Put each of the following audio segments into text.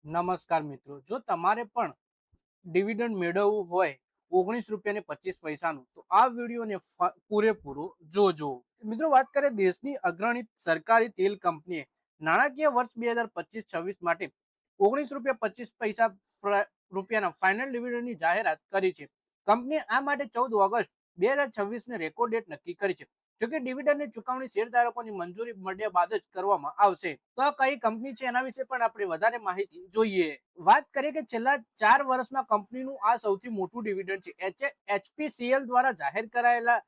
નમસ્કાર મિત્રો, જો તમારે પણ ડિવિડન્ડ મેળવવું હોય ₹19.25 તો આ વિડીયોને પૂરેપૂરો જોજો. મિત્રો, વાત કરીએ દેશની અગ્રણી સરકારી તેલ કંપનીએ નાણાકીય વર્ષ 2025-26 માટે ₹19.25 ફાઇનલ ડિવિડન્ડની જાહેરાત કરી છે. કંપનીએ આ માટે 14 ઓગસ્ટ 2026 રેકોર્ડ ડેટ નક્કી કરી છે. જોકે ડિવિડન્ડની ચુકવણી શેરધારકોની મંજૂરી મળ્યા બાદ જ કરવામાં આવશે. તો આ કઈ કંપની છે એના વિશે પણ આપણે વધારે માહિતી જોઈએ. વાત કરીએ કે છેલ્લા 4 વર્ષમાં કંપનીનું આ સૌથી મોટું ડિવિડન્ડ છે. એચપીસીએલ દ્વારા જાહેર કરાયેલા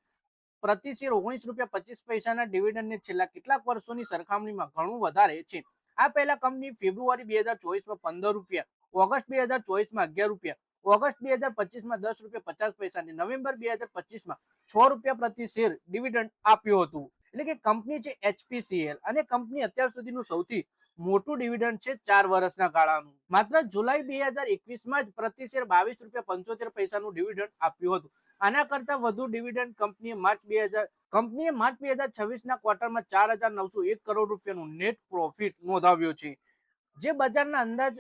પ્રતિ શેર ₹19.25 ડિવિડન્ડને છેલ્લા કેટલાક વર્ષોની સરખામણીમાં ઘણું વધારે છે. આ પહેલા કંપની ફેબ્રુઆરી 2024માં ₹15, ઓગસ્ટ 2024માં ₹11, ઓગસ્ટ 2025માં ₹10.50 અને નવેમ્બર 2025માં ₹6 પ્રતિ શેર ડિવિડન્ડ આપ્યું હતું. એટલે કે કંપની છે એચપીસીએલ, અને કંપની અત્યાર સુધીનું સૌથી મોટું ડિવિડન્ડ છે 4 વર્ષના ગાળાનું. માત્ર જુલાઈ 2021માં જ પ્રતિ શેર ₹22.75 નું ડિવિડન્ડ આપ્યું હતું. આના કરતા વધુ ડિવિડન્ડ કંપનીએ માર્ચ 2026ના ક્વાર્ટરમાં ₹4,901 કરોડ નેટ પ્રોફિટ નોંધાવ્યો છે, જે બજારના અંદાજ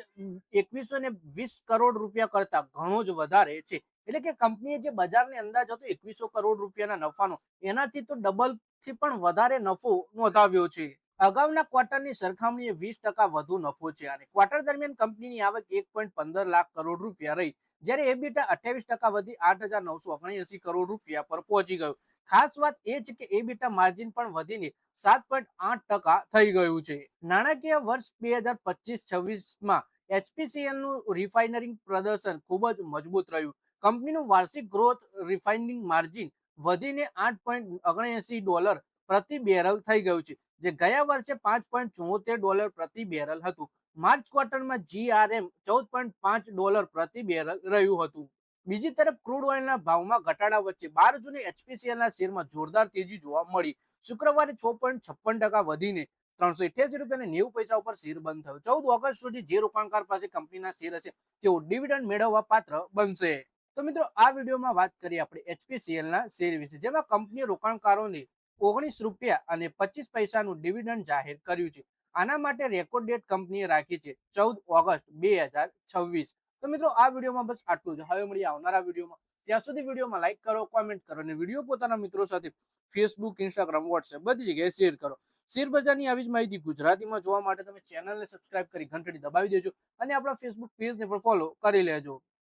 ₹2120 કરોડ કરતા ઘણો જ વધારે છે. એટલે કે કંપનીએ જે બજારની અંદાજ હતો ₹2100 કરોડના નફાનો, એનાથી તો ડબલ થી પણ વધારે નફો નોંધાવ્યો છે. અગાઉના ક્વાર્ટરની સરખામણીએ 20% વધુ નફો છે, અને ક્વાર્ટર દરમિયાન કંપનીની આવક ₹1.15 લાખ કરોડ રહી, જ્યારે એબીટા 28% વધી ₹8,979 કરોડ પર પહોંચી ગયું. ખાસ વાત એ છે કે એબીટા માર્જિન પણ વધીને 7.8% થઈ ગયું છે. નાણાકીય વર્ષ 2025-26માં એચપીસીએલ નું રિફાઇનરિંગ પ્રદર્શન ખૂબ જ મજબૂત રહ્યું. કંપનીનું વાર્ષિક ગ્રોથ રિફાઇનિંગ માર્જિન વધીને $8.79 પ્રતિ બેરલ થઈ ગયું છે, જે ગયા વર્ષે $5.74 પ્રતિ બેરલ હતું. માર્ચ ક્વાર્ટરમાં જીઆરએમ $14.5 પ્રતિ બેરલ રહ્યું હતું. બીજી તરફ ક્રૂડ ઓઇલના ભાવમાં ઘટાડા વચ્ચે 12 જૂને એચપીસીએલના શેરમાં જોરદાર તેજી જોવા મળી. શુક્રવારે 6.56% વધીને ₹388.90 ઉપર શેર બંધ થયો. 14 ઓગસ્ટ સુધી જે રોકાણકાર પાસે કંપનીના શેર હશે તેઓ ડિવિડન્ડ મેળવવા પાત્ર બનશે. તો મિત્રો, આ વિડીયોમાં વાત કરીએ આપણે એચપીસીએલના શેર વિશે, જેમાં કંપનીએ રોકાણકારોને ₹19.25 નું ડિવિડન્ડ જાહેર કર્યું છે. આના માટે રેકોર્ડ ડેટ કંપનીએ રાખી છે 14 ઓગસ્ટ 2026. તો મિત્રો, આ વિડીયોમાં બસ આટલું જ. હવે મળીએ આવનારા વિડીયોમાં. ત્યાં સુધી વિડીયોમાં લાઈક કરો, કોમેન્ટ કરો, અને વિડીયો પોતાના મિત્રો સાથે ફેસબુક, ઇન્સ્ટાગ્રામ, વોટ્સએપ બધી જગ્યાએ શેર કરો. શેર બજારની આવી જ માહિતી ગુજરાતીમાં જોવા માટે તમે ચેનલને સબસ્ક્રાઇબ કરી ઘંટડી દબાવી દેજો, અને આપણા ફેસબુક પેજને પણ ફોલો કરી લેજો.